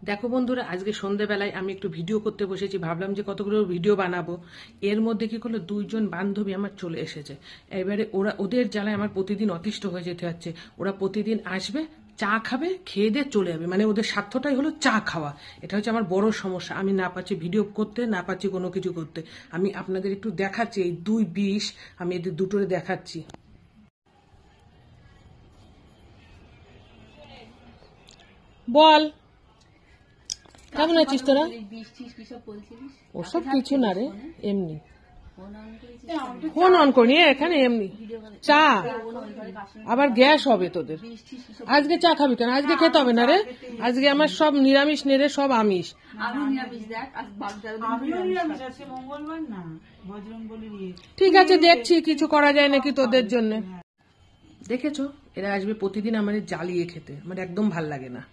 দেখো বন্ধুরা, আজকে সন্ধ্যেবেলায় আমি একটু ভিডিও করতে বসেছি। ভাবলাম যে কতগুলো ভিডিও বানাবো। এর মধ্যে কি করলো, দুইজন বান্ধবী আমার চলে এসেছে। এবারে ওদের জ্বালায় আমার প্রতিদিন অতিষ্ঠ হয়ে যেতে হচ্ছে। ওরা প্রতিদিন আসবে, চা খাবে, খেয়ে দিয়ে চলে যাবে। মানে ওদের স্বার্থটাই হলো চা খাওয়া। এটা হচ্ছে আমার বড় সমস্যা। আমি না পাচ্ছি ভিডিও করতে, না পাচ্ছি কোনো কিছু করতে। আমি আপনাদের একটু দেখাচ্ছি, এই 2:20 আমি এদের দুটোরে দেখাচ্ছি। বল, কেমন আছিস তোরা? ওসব কিছু না রে, এমনি ফোন অন করি এখানে, এমনি চা। আবার গ্যাস হবে তোদের। আজকে চা খাবি কেন? আজকে খেতে হবে না রে, আজকে আমার সব নিরামিষ নেড়ে, সব আমিষ। ঠিক আছে, দেখছি কিছু করা যায় নাকি তোদের জন্য। দেখেছো, এরা আসবে প্রতিদিন আমার জ্বালিয়ে খেতে, আমার একদম ভাল লাগে না।